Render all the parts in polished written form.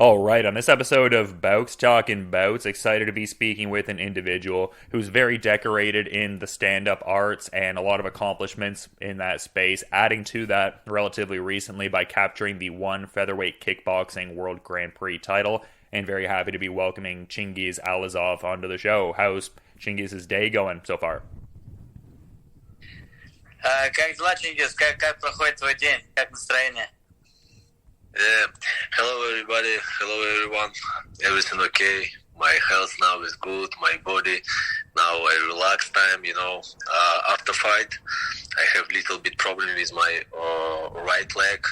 All right, on this episode of Bowks Talking Bouts, excited to be speaking with an individual who's very decorated in the stand-up arts and a lot of accomplishments in that space, adding to that relatively recently by capturing the one featherweight kickboxing world Grand Prix title, and very happy to be welcoming Chingiz Allazov onto the show. How's Chingiz's day going so far? Как дела, Чингис? Как проходит твой день? Как настроение? Hello everybody, hello everyone. Everything okay. My health now is good. My body now a relaxed time. After fight, I have little bit problem with my right leg.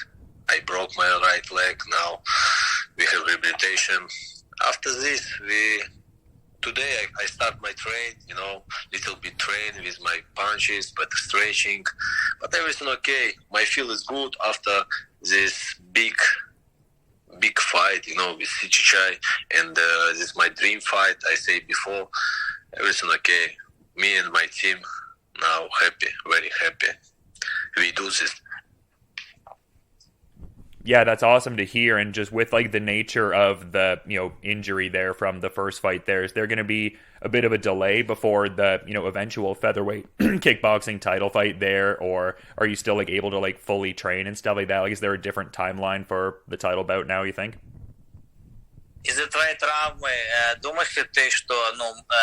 I broke my right leg. Now we have rehabilitation. After this, today I start my train. Little bit train with my punches, but stretching. But everything okay. My feel is good after this big fight, with Sitthichai, and this is my dream fight. I say before, everything okay. Me and my team now happy, very happy. We do this. Yeah, that's awesome to hear. And just with like the nature of the injury there from the first fight, is there going to be a bit of a delay before the eventual featherweight kickboxing title fight there, or are you still like able to like fully train and stuff like that? Like, is there a different timeline for the title bout now, you think? Из-за твоей травмы, думаешь ли ты, что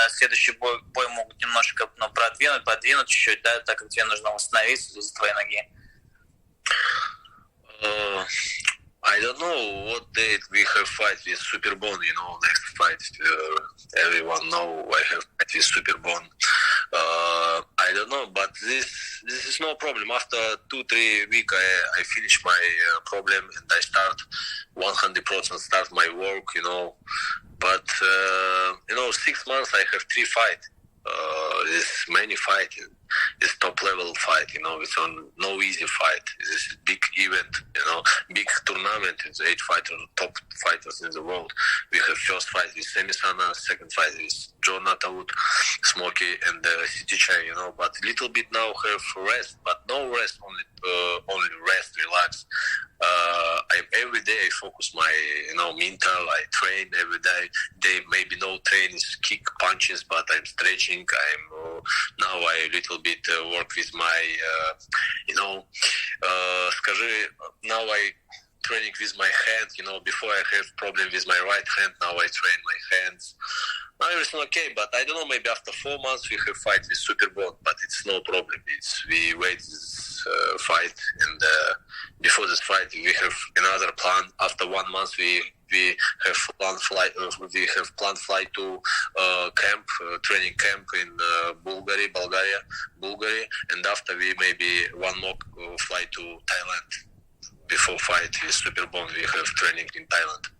следующий бой могут немножко подвинуть чуть-чуть, да, так как тебе нужно восстановиться из-за твоей ноги? I don't know what date we have fight with Superbon. Next fight. Everyone know I have fight with Superbon. I don't know, but this is no problem. After 2-3 weeks, I finish my problem and I start 100% start my work. But 6 months I have 3 fight. This many fight. It's top level fight, it's no easy fight. This is big event, big tournament. It's 8 fighters, top fighters in the world. We have first fight with Semisana, second fight with John Atawood, Smokey, and Sitthichai, but little bit now have rest, but no rest, only rest, relax. Every day I focus my, mental. I train every day. Maybe no train is kick punches, but I'm stretching. Now I little bit work with my, скажи, now I training with my hand. Before I have problem with my right hand. Now I train my hands. Now everything okay, but I don't know. Maybe after 4 months we have fight with Superbon, but it's no problem. We wait this fight, and before this fight we have another plan. After 1 month we have planned flight. We have planned flight to camp, training camp in Bulgaria, and after we maybe one more flight to Thailand. Before fight with Superbon, we have training in Thailand.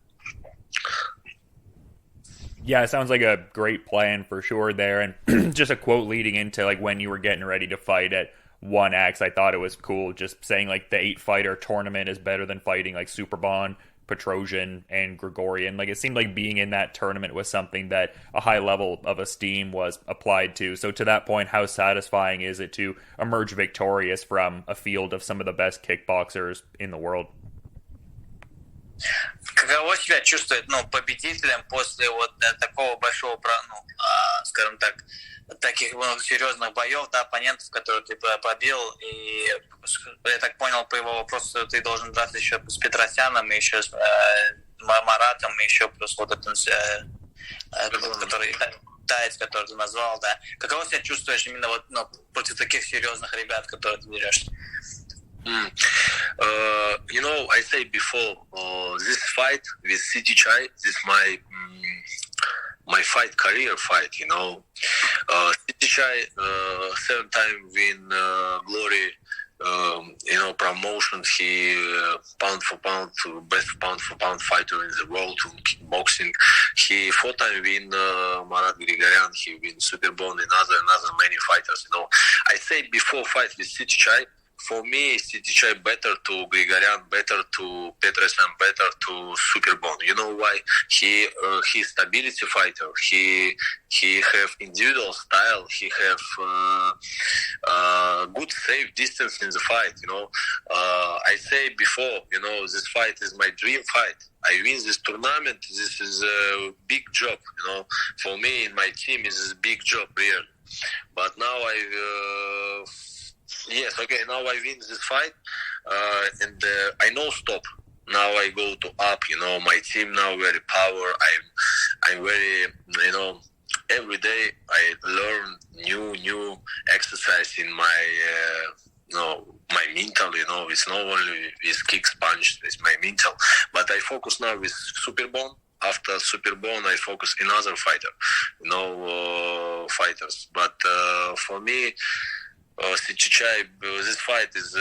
Yeah, it sounds like a great plan for sure there. And just a quote leading into like when you were getting ready to fight at 1X, I thought it was cool. Just saying like the 8-fighter tournament is better than fighting like Superbon, Petrosian, and Gregorian. Like, it seemed like being in that tournament was something that a high level of esteem was applied to. So to that point, how satisfying is it to emerge victorious from a field of some of the best kickboxers in the world? Каково себя чувствует, победителем после такого большого, скажем так, таких серьезных боев, да, оппонентов, которые ты побил, и я так понял по его вопросу, ты должен драться еще с Петросяном, и еще с Маратом, и еще плюс вот этот, который таец, который ты назвал, да. Каково себя чувствуешь именно против таких серьезных ребят, которые ты берешь? I said before, this fight with Sitthichai, this is my fight career fight. Sitthichai 7-time win glory. Promotion. He pound for pound fighter in the world in kickboxing. He 4-time win Marat Grigoryan. He win Superbon and other many fighters. I said before fight with Sitthichai, for me, Sitthichai better to Grigorian, better to Peterson, better to Superbon. You know why? He stability fighter. He have individual style. He have good safe distance in the fight. You know, I say before. You know, this fight is my dream fight. I win this tournament. This is a big job. You know, for me and my team is a big job really. But now now I win this fight, and I know stop. Now I go to up. You know, my team now very power. I'm very, you know, every day I learn new exercise in my my mental. You know, it's not only with kicks, punch. It's my mental. But I focus now with Superbon. After Superbon, I focus in other fighter, fighters. But for me, Sitthichai, this fight is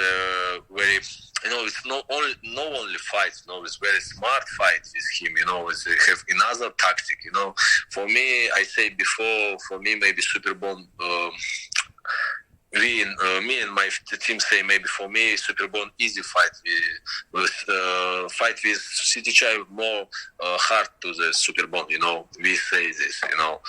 very, you know, it's not only fight, you know, it's very smart fight with him, you know, it's have another tactic, you know. For me, I say before, for me maybe Superbon, me and my team say maybe for me Superbon easy fight. Fight with Sitthichai more hard to the Superbon, you know. We say this, you know.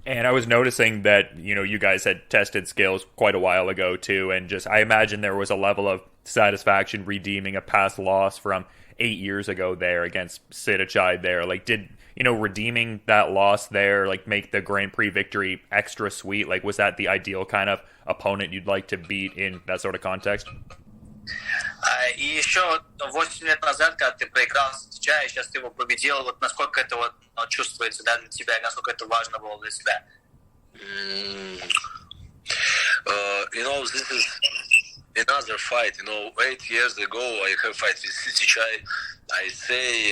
And I was noticing that, you know, you guys had tested skills quite a while ago too, and just I imagine there was a level of satisfaction redeeming a past loss from 8 years ago there against Sitthichai there. Like, did, you know, redeeming that loss there like make the Grand Prix victory extra sweet? Like, was that the ideal kind of opponent you'd like to beat in that sort of context? И еще 8 лет назад, когда ты проиграл Sitthichai, сейчас ты его победил, вот насколько это вот чувствуется, да, для тебя, насколько это важно было для тебя? You know, this is another fight. You know, 8 years ago I have fight with Sitthichai. I say,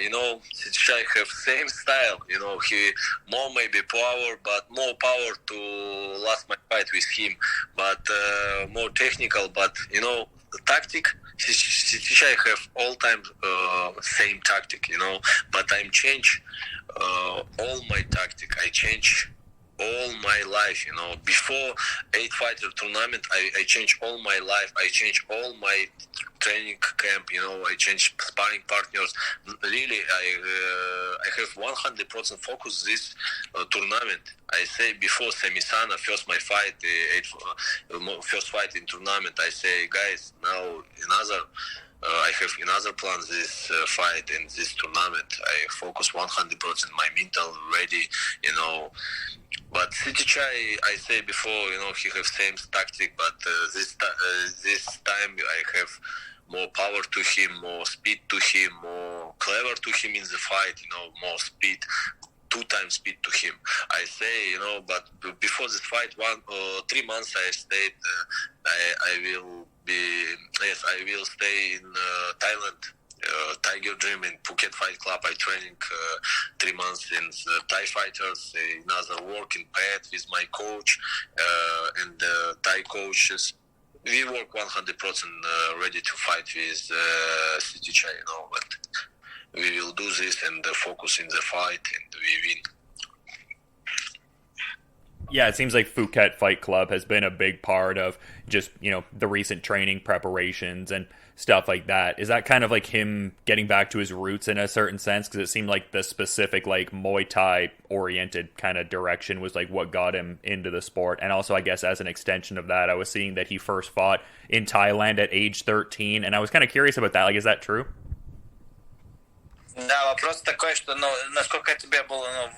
you know, Sitthichai have same style. You know, he more maybe power, but more power to last my fight with him. But more technical. But you know, the tactic. Sitthichai have all time same tactic. You know, but I'm change all my tactic. I change all my life, you know. Before 8-fighter tournament, I changed all my life. I changed all my training camp, you know. I changed sparring partners. Really, I have 100% focus this tournament. I say before Semisana, first my fight, first fight in tournament, I say, guys, now another I have another plans this fight and this tournament. I focus 100% my mental ready, you know. But Sitthichai, I say before, you know, he have same tactic, but this time I have more power to him, more speed to him, more clever to him in the fight, you know, more speed. 2 times speed to him. I say, you know, but before this fight, 3 months I stayed. I will stay in Thailand, Tiger Dream in Phuket Fight Club. I training 3 months in Thai fighters, another work in pad with my coach and Thai coaches. We work 100% ready to fight with Sitthichai, you know, but we will do this and focus in the fight and we win. Yeah, it seems like Phuket Fight Club has been a big part of just, you know, the recent training preparations and stuff like that. Is that kind of like him getting back to his roots in a certain sense? Because it seemed like the specific, like, Muay Thai oriented kind of direction was like what got him into the sport. And also, I guess, as an extension of that, I was seeing that he first fought in Thailand at age 13. And I was kind of curious about that. Like, is that true? Да, вопрос такой, что, ну, насколько тебе был, ну,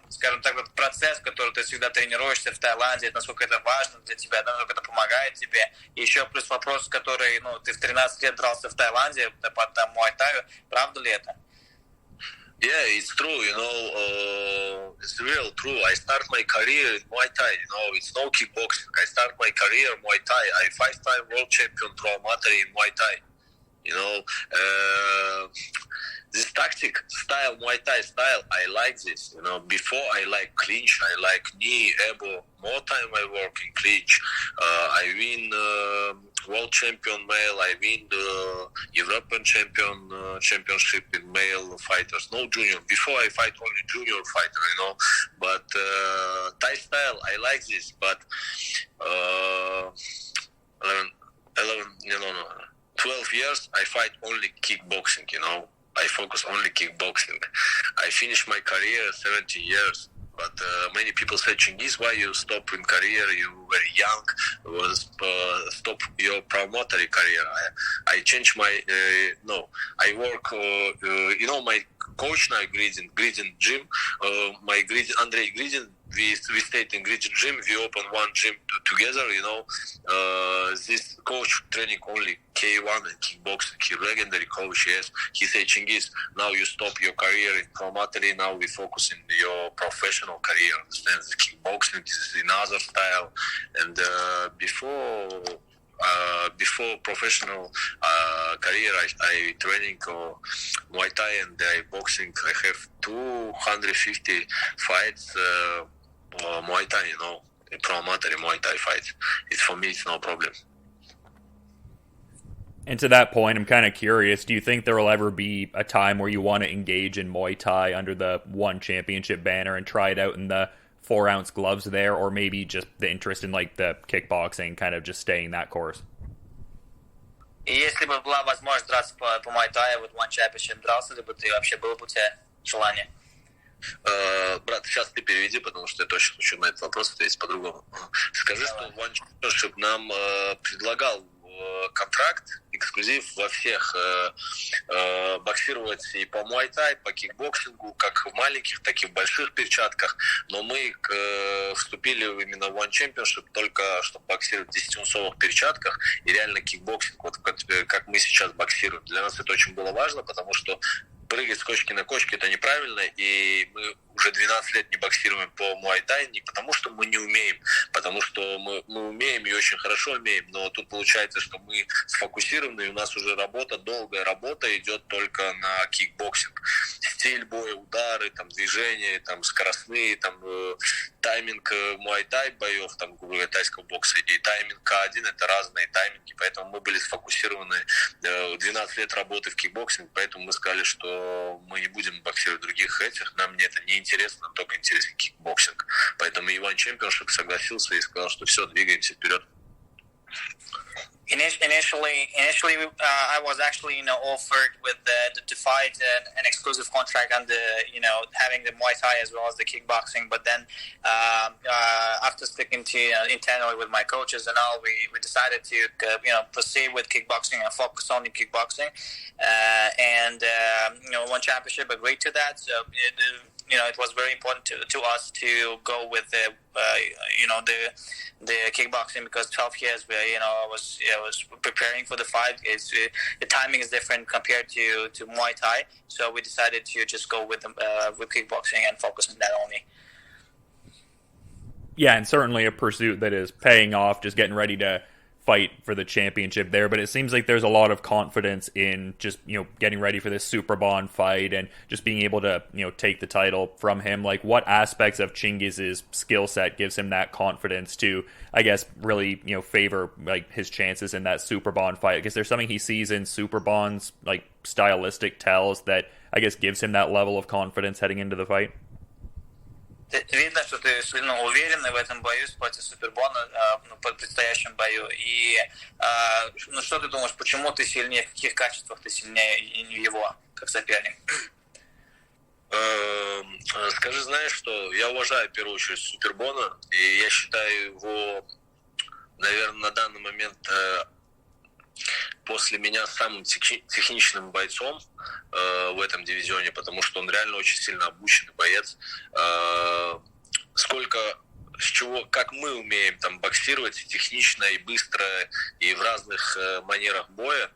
скажем так, вот процесс, который ты всегда тренируешься в Таиланде, насколько это важно для тебя, насколько это помогает тебе. И еще плюс вопрос, который, ну, ты в 13 лет дрался в Таиланде по Muay Thai, правда ли это? Yeah, it's true, you know, it's real true. I start my career in Muay Thai, you know, it's no kickboxing. I start my career in Muay Thai. I 5-time world champion pro amateur in Muay Thai, you know. This tactic style, Muay Thai style, I like this. You know, before I like clinch, I like knee, elbow. More time I work in clinch. I win world champion male. I win the European championship in male fighters. No junior. Before I fight only junior fighter, But Thai style, I like this. But 12 years, I fight only kickboxing. I focus only kickboxing. I finished my career 17 years. But many people say, Chingiz, why you stop in career? You very young. Stop your promotory career. I changed my I work. My coach now Gridin gym. My Andrei Gridin. We stayed in Gridin gym. We opened one gym together. This coach training only K1 and kickboxing. He legendary coach. Yes, he said, Chingiz, now you stop your career in promotory. Now we focus in your professional career. Understand? The kickboxing is another style. And before professional career, I training Muay Thai and boxing. I have 250 fights Muay Thai, promotory Muay Thai fights. For me, it's no problem. And to that point, I'm kind of curious, do you think there will ever be a time where you want to engage in Muay Thai under the One Championship banner and try it out in the 4-ounce gloves there, or maybe just the interest in like the kickboxing kind of just staying that course? И если бы была возможность драться по Muay Thai, вот One Championship, дрался ли бы ты, вообще было бы у тебя желание? Брат, сейчас ты переведи, потому что я точно хочу на этот вопрос ответить по-другому. Скажи, что One Championship нам предлагал контракт, эксклюзив во всех боксировать и по Muay Thai, по кикбоксингу, как в маленьких, так и в больших перчатках. Но мы вступили именно в One Championship только чтобы боксировать в 10-унцовых перчатках и реально кикбоксинг, вот как мы сейчас боксируем. Для нас это очень было важно, потому что прыгать с кочки на кочке это неправильно, и мы уже 12 лет не боксируем по Muay Thai не потому, что мы не умеем, потому что мы умеем и очень хорошо умеем, но тут получается, что мы сфокусированы, и у нас уже долгая работа идет только на кикбоксинг. Стиль боя, удары, там, движения, там, скоростные, там, тайминг Muay Thai боев, там, тайского бокса и тайминг К1 это разные тайминги, поэтому мы были сфокусированы 12 лет работы в кикбоксинг, поэтому мы сказали, что мы не будем боксировать других этих, нам это не интересно, нам только интересен кикбоксинг. Поэтому Иван Чемпионшип согласился и сказал, что все, двигаемся вперед. Initially, I was actually, offered with to fight an exclusive contract on the, having the Muay Thai as well as the kickboxing. But then, after speaking to internally with my coaches and all, we decided to, proceed with kickboxing and focus on the kickboxing. One championship agreed to that. So it was very important to us to go with the kickboxing because 12 years I was preparing for the fight. The timing is different compared to Muay Thai, so we decided to just go with kickboxing and focus on that only. Yeah, and certainly a pursuit that is paying off, just getting ready to fight for the championship there, but it seems like there's a lot of confidence in just, getting ready for this Superbon fight and just being able to, take the title from him. Like, what aspects of Chingiz's skill set gives him that confidence to, I guess, really, favor, like, his chances in that Superbon fight? I guess there's something he sees in Superbon's, like, stylistic tells that, I guess, gives him that level of confidence heading into the fight? Видно, что ты сильно уверенный в этом бою против Супербона, в предстоящем бою. И что ты думаешь, почему ты сильнее, в каких качествах ты сильнее его, как соперник? Скажи, знаешь, что я уважаю в первую очередь Супербона, и я считаю его, наверное, на данный момент после меня самым техничным бойцом в этом дивизионе, потому что он реально очень сильно обученный боец. Как мы умеем там боксировать и технично, и быстро, и в разных манерах боя,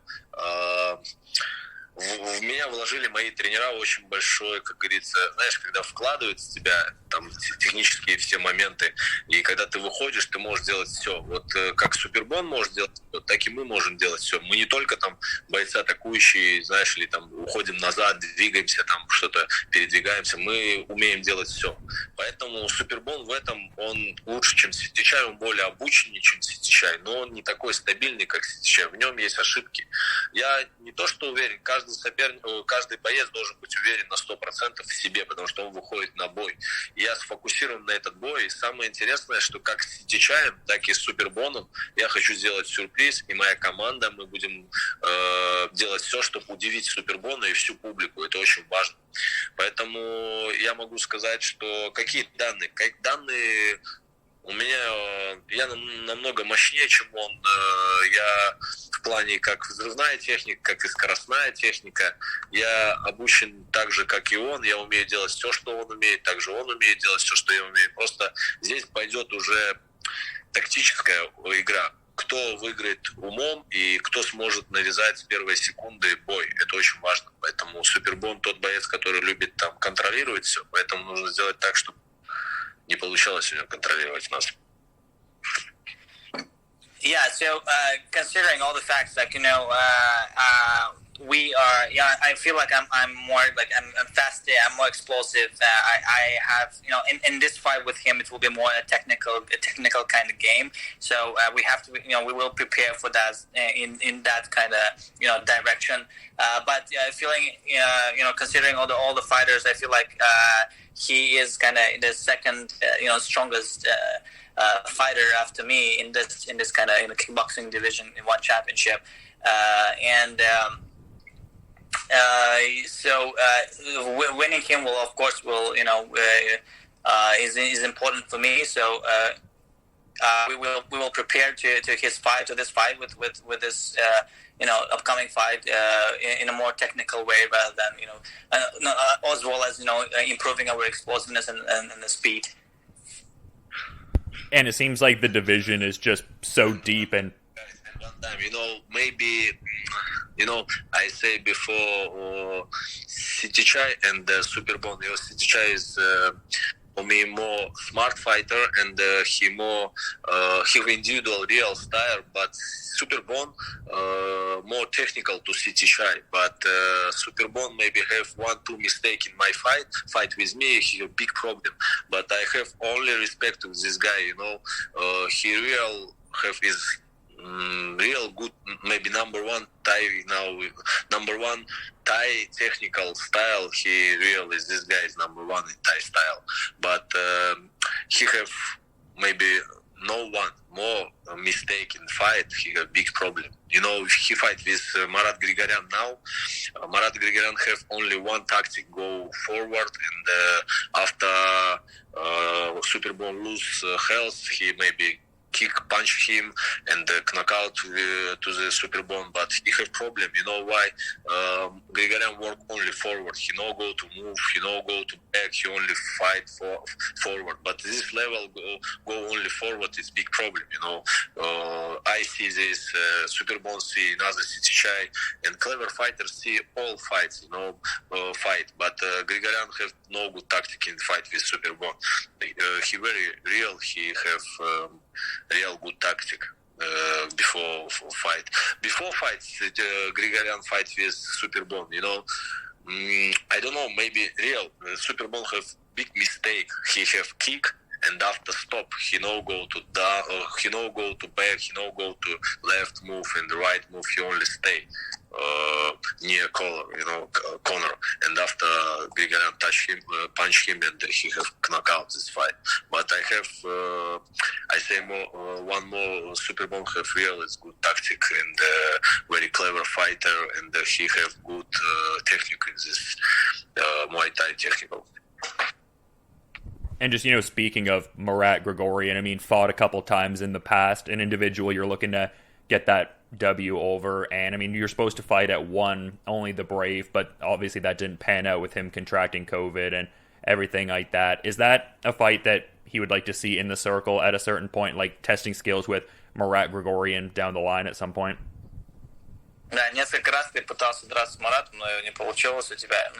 в меня вложили мои тренера очень большое, как говорится, знаешь, когда вкладывают в тебя там технические все моменты, и когда ты выходишь, ты можешь делать все. Вот как Супербон может делать, так и мы можем делать все. Мы не только там бойцы атакующие, знаешь, или там уходим назад, двигаемся, там что-то передвигаемся, мы умеем делать все. Поэтому Супербон в этом, он лучше, чем Sitthichai, он более обученнее, чем Sitthichai. Sitthichai, но он не такой стабильный, как Sitthichai. В нем есть ошибки. Я не то что уверен, каждый боец должен быть уверен на 100% в себе, потому что он выходит на бой. Я сфокусирован на этот бой. И самое интересное, что как с Sitthichai, так и с Superbomb я хочу сделать сюрприз, и моя команда, мы будем делать все, чтобы удивить Superbomb и всю публику. Это очень важно. Поэтому я могу сказать, что какие данные? Как данные у меня, я намного мощнее, чем он. Я в плане как взрывная техника, как и скоростная техника. Я обучен так же, как и он. Я умею делать все, что он умеет. Также он умеет делать все, что я умею. Просто здесь пойдет уже тактическая игра. Кто выиграет умом и кто сможет навязать с первой секунды бой. Это очень важно. Поэтому Superbomb тот боец, который любит там контролировать все. Поэтому нужно сделать так, чтобы не получалось у него контролировать нас. Yeah, so considering all the facts, like we are. Yeah, I feel like I'm more like I'm faster. I'm more explosive. I have in this fight with him, it will be more a technical kind of game. So we have to we will prepare for that in that kind of direction. But feeling considering all the fighters, I feel like he is kind of the second strongest. Fighter after me in this kind of kickboxing division in one championship, so winning him will of course is important for me. So we will prepare to this fight with this upcoming fight in a more technical way rather than as well as improving our explosiveness and the speed. And it seems like the division is just so deep and maybe I say before Sitthichai and Superbon. Sitthichai is for me more smart fighter and he individual real style, but Superbon more technical to Sitthichai. But Superbon maybe have 1-2 mistake in my fight with me. He a big problem, but I have only respect to this guy. He real have his real good, maybe number one Thai technical style. He real is this guy is number one in Thai style, but he have maybe no one more mistake in fight. He have big problem. He fight with Marat Grigoryan now. Marat Grigoryan have only one tactic: go forward, and after Superbomb lose health, he maybe punch him and knock out to the Superbomb, but he have problem. You know why? Grigoryan work only forward. He no go to move. He no go to back. He only fight forward. But this level go only forward is big problem. I see this Superbomb see another Sitthichai, and clever fighters see all fights. Fight. But Grigoryan have no good tactic in fight with Superbomb. He very real. He have real good tactic before fight. Before fights, Grigoryan fight with Superbomb. I don't know. Maybe real Superbomb have big mistake. He have kick, and after stop, he no go to down, he no go to back, he no go to left move and the right move. He only stay near corner, and after Grigoryan touch him, punch him, and he have knock out this fight. But I have, I say one more Superbomb have real is good tactic and very clever fighter, and he have good technique in this Muay Thai technical. And just, speaking of Marat Grigoryan, fought a couple times in the past, an individual you're looking to get that W over, and you're supposed to fight at one, only the brave, but obviously that didn't pan out with him contracting COVID and everything like that. Is that a fight that he would like to see in the circle at a certain point, like testing skills with Marat Grigoryan down the line at some point? Да, несколько раз ты пытался драться с Маратом, но не получилось у тебя.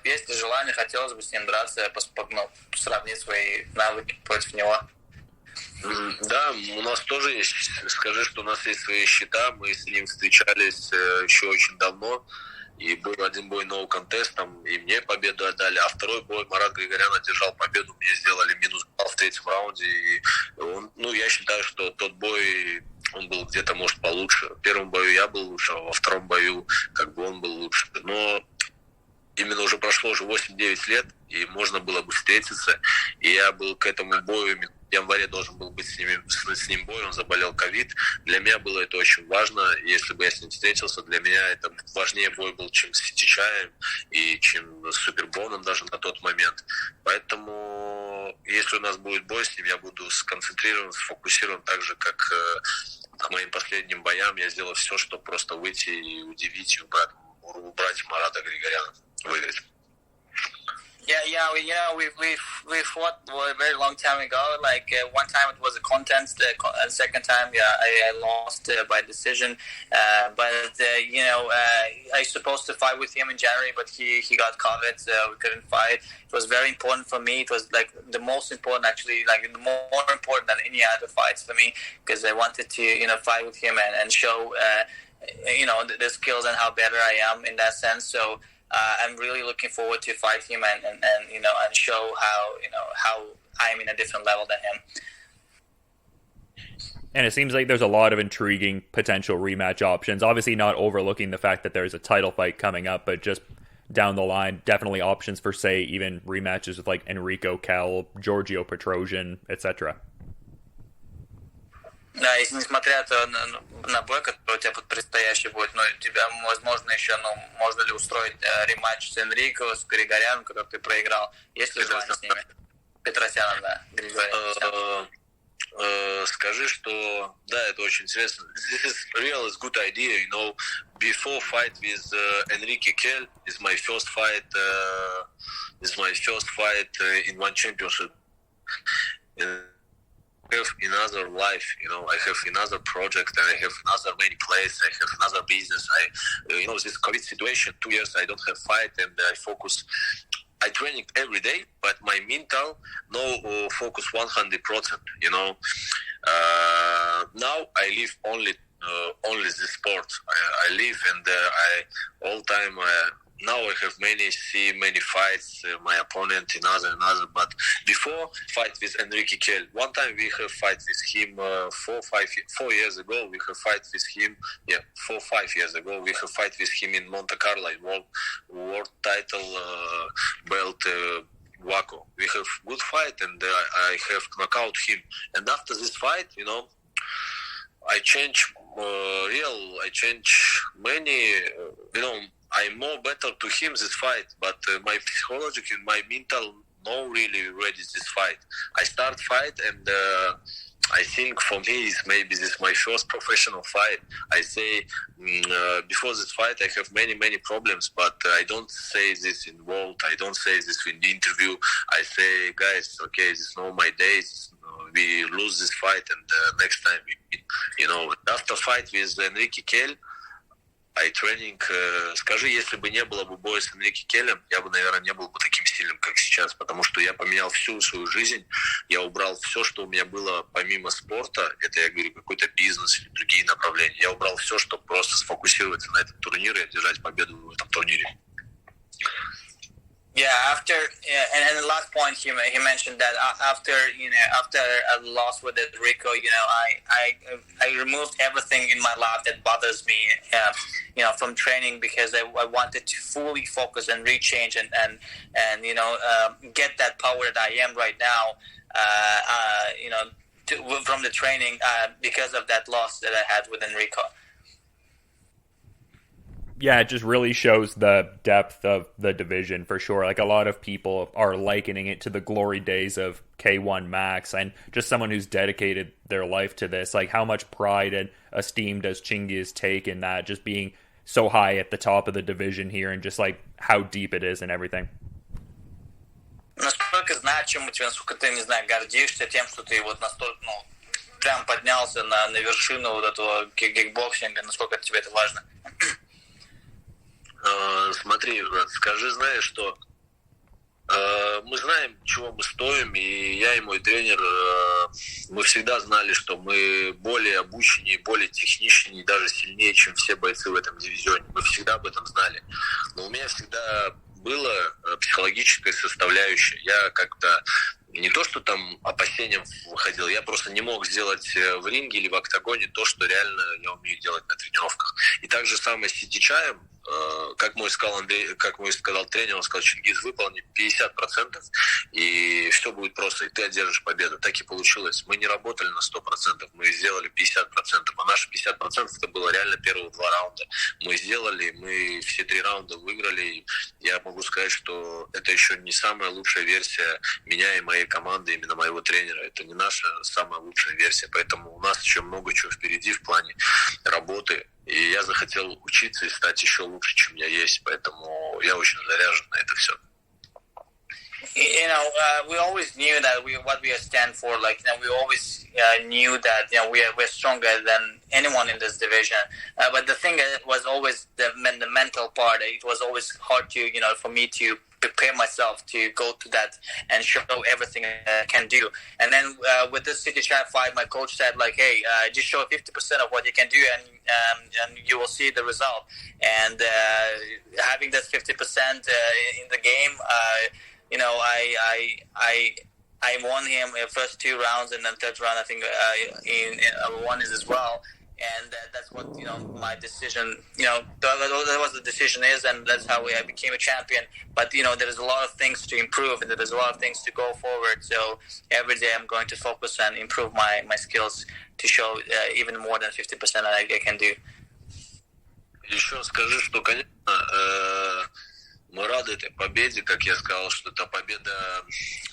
Есть ли желание, хотелось бы с ним драться, сравнить свои навыки против него? Да, у нас тоже есть, скажи, что у нас есть свои счета, мы с ним встречались еще очень давно, и был один бой no contest, там и мне победу отдали, а второй бой Марат Григорян одержал победу, мне сделали минус балл в третьем раунде, и он, я считаю, что тот бой, он был где-то, может, получше. В первом бою я был лучше, а во втором бою он был лучше. Но именно уже прошло 8-9 лет, и можно было бы встретиться, и я был к этому бою, в январе должен был быть с ним бой, он заболел ковид. Для меня было это очень важно, если бы я с ним встретился, для меня это важнее бой был, чем с Sitthichaем и чем с Superboном даже на тот момент. Поэтому, если у нас будет бой с ним, я буду сконцентрирован, сфокусирован так же, как к моим последним боям. Я сделаю все, чтобы просто выйти и удивить, и убрать Марата Григоряна, выиграть. Yeah, we fought a very long time ago. Like one time it was a contest, and second time, I lost by decision. But I was supposed to fight with him in January, but he got COVID, so we couldn't fight. It was very important for me. It was like the most important, actually, like the more important than any other fights for me, because I wanted to fight with him and show the skills and how better I am in that sense. So. I'm really looking forward to fight him and show how I'm in a different level than him. And it seems like there's a lot of intriguing potential rematch options. Obviously not overlooking the fact that there's a title fight coming up, but just down the line, definitely options for, say, even rematches with like Enrico Kell, Giorgio Petrosian, etc. Да, если несмотря на бой, который у тебя предстоящий будет, но у тебя, возможно, еще, можно ли устроить рематч с Энрико, с Григоряном, который ты проиграл? Есть ли желание с ними? Петросяном, да, Григорян. Скажи, что да, это очень интересно. This is real is good idea, Before fight with Enrique Kell is my first fight. In one championship. I have another life, I have another project, and I have another many place, I have another business. This COVID situation, 2 years I don't have fight, and I training every day, but my mental focus 100%. Now I live only this sport. I live, and I all time. Now I have many fights, my opponent another, but before fight with Enrique Kell, one time we have fight with him 4 years ago, we have fight with him, 5 years ago, we have fight with him in Monte Carlo, in world title belt Waco. We have good fight, and I have knockout him, and after this fight, I change many, I'm more better to him this fight, but my psychological, my mental, no really ready this fight. I start fight, and I think for me maybe this is my first professional fight. I say before this fight I have many problems, but I don't say this in world. I don't say this in the interview. I say, guys, okay, this is not my days. We lose this fight, and next time after fight with Enrique Kell. Тренинг. Скажи, если бы не было бы боя с Энрике Келлем, я бы, наверное, не был бы таким сильным, как сейчас, потому что я поменял всю свою жизнь, я убрал все, что у меня было помимо спорта, это, я говорю, какой-то бизнес или другие направления. Я убрал все, чтобы просто сфокусироваться на этом турнире и одержать победу в этом турнире. Yeah, and the last point he mentioned that after a loss with Enrico, I removed everything in my life that bothers me, from training, because I wanted to fully focus and rechange and get that power that I am right now, from the training, because of that loss that I had with Enrico. Yeah, it just really shows the depth of the division for sure. Like, a lot of people are likening it to the glory days of K1 Max, and just someone who's dedicated their life to this. Like, how much pride and esteem does Chingiz take in that, just being so high at the top of the division here, and just like how deep it is and everything. Насколько значимо тебе, насколько ты, не знаю, гордишься тем, что ты вот настолько, прям поднялся на вершину вот этого кикбоксинга, насколько тебе это важно? Смотри, брат, скажи, знаешь, что Мы знаем, чего мы стоим, и я и мой тренер, мы всегда знали, что мы более обученнее, более техничнее, даже сильнее, чем все бойцы в этом дивизионе. Мы всегда об этом знали. Но у меня всегда была психологическая составляющая. Я как-то не то, что там опасением выходил, я просто не мог сделать в ринге или в октагоне то, что реально я умею делать на тренировках. И так же самое с Sitthichaем, как мой сказал тренер, он сказал: Чингиз, выполни 50%, и все будет просто, и ты одержишь победу. Так и получилось. Мы не работали на 100%, мы сделали 50%, а наши 50% это было реально первые 2 раунда. Мы сделали, мы все 3 раунда выиграли. Я могу сказать, что это еще не самая лучшая версия меня и моей команды, именно моего тренера. Это не наша самая лучшая версия, поэтому у нас еще много чего впереди в плане работы. И я захотел учиться и стать еще лучше, чем я есть, поэтому я очень заряжен на это все. We always knew that what we stand for. Like, we always knew that we're stronger than anyone in this division. But the thing was always the mental part. It was always hard to for me to prepare myself to go to that and show everything I can do. And then with this Sitthichai fight, my coach said, like, hey, just show 50% of what you can do, and you will see the result. And having that 50% in the game, I won him in the first 2 rounds, and then third round I think I won it as well. And that's what my decision. That was the decision is, and that's how I became a champion. But there's a lot of things to improve, and there's a lot of things to go forward. So every day I'm going to focus and improve my skills to show even more than 50% I can do. Еще скажи, что, конечно, мы рады этой победе, как я сказал, что это победа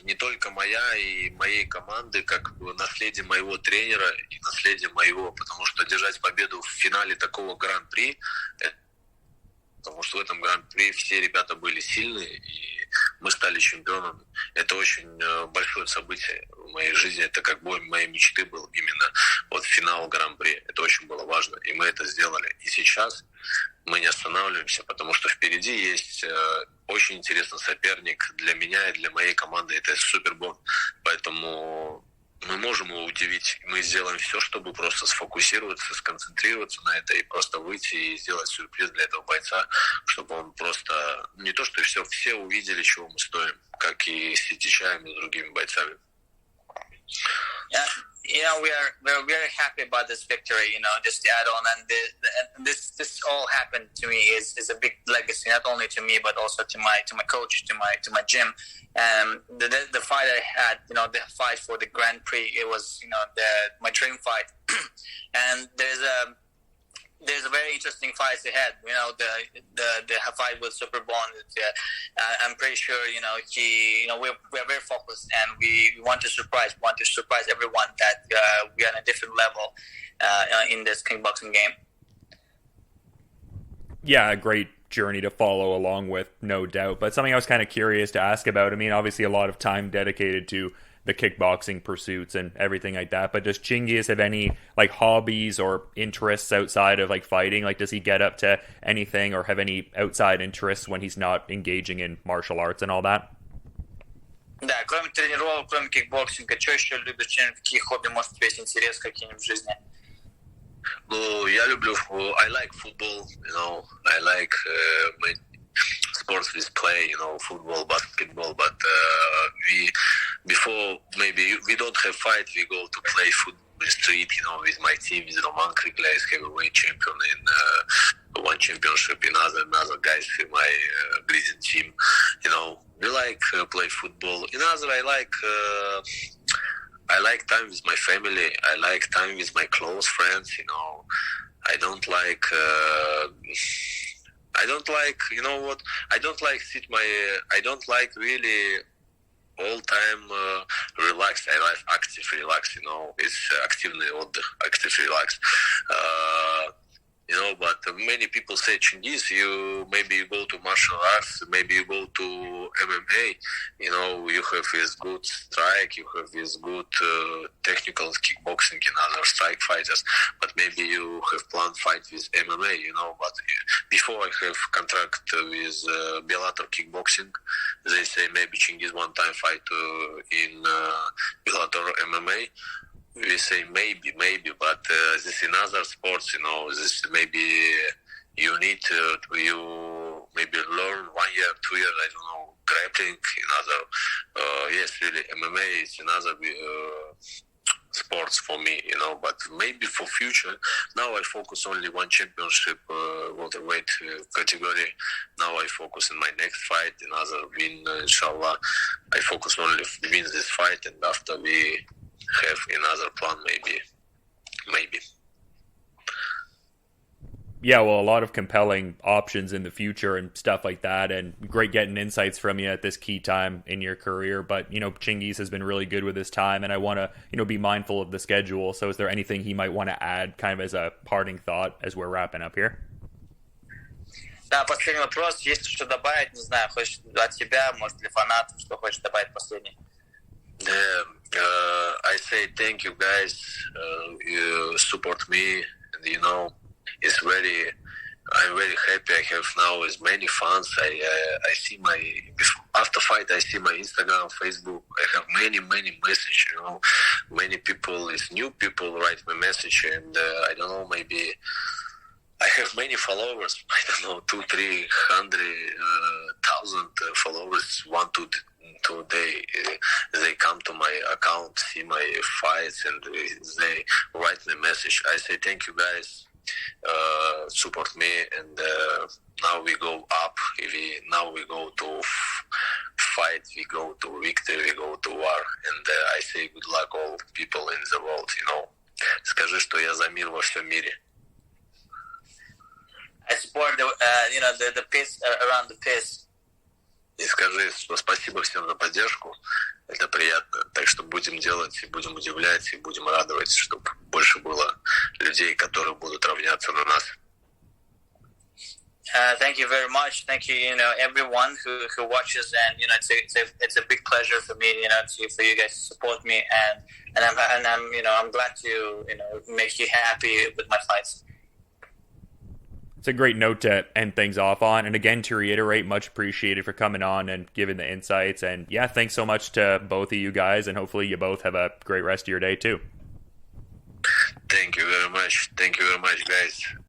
не только моя и моей команды, как наследие моего тренера и наследие моего, потому что держать победу в финале такого Гран-при, потому что в этом Гран-при все ребята были сильные, и мы стали чемпионами. Это очень большое событие в моей жизни, это как бы моей мечты был именно вот финал Гран-при. Это очень было важно, и мы это сделали. И сейчас мы не останавливаемся, потому что впереди есть очень интересный соперник для меня и для моей команды. Это Superbon. Поэтому мы можем его удивить. Мы сделаем все, чтобы просто сфокусироваться, сконцентрироваться на это и просто выйти и сделать сюрприз для этого бойца, чтобы он просто не то, что все увидели, чего мы стоим, как и с Sitthichaем и с другими бойцами. We're very happy about this victory. Just to add on, and this all happened to me is a big legacy, not only to me but also to my coach, to my gym. The fight I had, the fight for the Grand Prix, it was my dream fight. And there's a very interesting fight ahead. The fight with Superbon. I'm pretty sure we're very focused, and we want to surprise everyone that we are on a different level in this kickboxing game. Yeah, a great journey to follow along with, no doubt. But something I was kind of curious to ask about. I mean, obviously a lot of time dedicated to the kickboxing pursuits and everything like that, but does Chingiz have any like hobbies or interests outside of like fighting? Like, does he get up to anything or have any outside interests when he's not engaging in martial arts and all that? Да, кроме тренировок, кроме кикбоксинга, что еще любишь? Какие хобби, может, у тебя есть интерес какие-нибудь в жизни? Ну, я люблю, I like football, I like sports with play, football, basketball, but before maybe we don't have fight, we go to play football in the street, with my team, with Roman Krikля is heavyweight champion in one championship, in other guys in my Grisian team, we like play football. In other, I like time with my family. I like time with my close friends. I don't like. I don't like. You know what? I don't like I don't like really all time relaxed. I like active relax. It's active отдых, active relax. You know, but many people say, Chingiz, maybe you go to martial arts, maybe you go to MMA. You know, you have this good strike, you have this good technical kickboxing and other strike fighters, but maybe you have planned fight with MMA. You know, but before I have contract with Bellator kickboxing, they say maybe Chingiz one time fight in Bellator MMA. We say maybe, but this is in other sports, you know, this maybe you need to you maybe learn 1 year, 2 years, I don't know, grappling, another, yes, really, MMA is another sports for me, you know, but maybe for future, now I focus only one championship, welterweight category. Now I focus on my next fight, another win, inshallah. I focus only win this fight, and after we have another plan, maybe. Yeah, well, a lot of compelling options in the future and stuff like that, and great getting insights from you at this key time in your career. But, you know, Chingiz has been really good with his time, and I want to, you know, be mindful of the schedule. So is there anything he might want to add kind of as a parting thought as we're wrapping up here? Да, последний вопрос. Есть что добавить? Не знаю, хочешь от тебя, может, для фанатов, что хочешь добавить последний? I say thank you guys. You support me, and you know I'm very happy. I have now as many fans. I see after fight. I see my Instagram, Facebook. I have many messages. You know, many people is new people write me message, and I don't know, maybe I have many followers. I don't know, 200,000-300,000 followers. 1-2 they come to my account, see my fights, and they write me message. I say thank you guys, support me, and now we go up. Now we go to fight, we go to victory, we go to war, and I say good luck all people in the world. You know, скажи, что я за мир во всем мире. I support the peace around the peace. И скажи, что спасибо всем за поддержку. Это приятно. Так что будем делать, и будем удивлять, и будем радовать, чтобы больше было людей, которые будут равняться на нас. Thank you very much. Thank you, everyone who watches, and it's a big pleasure for me, for you guys to support me, and I'm glad to make you happy with my fights. It's a great note to end things off on. And again, to reiterate, much appreciated for coming on and giving the insights. And yeah, thanks so much to both of you guys. And hopefully you both have a great rest of your day too. Thank you very much. Thank you very much, guys.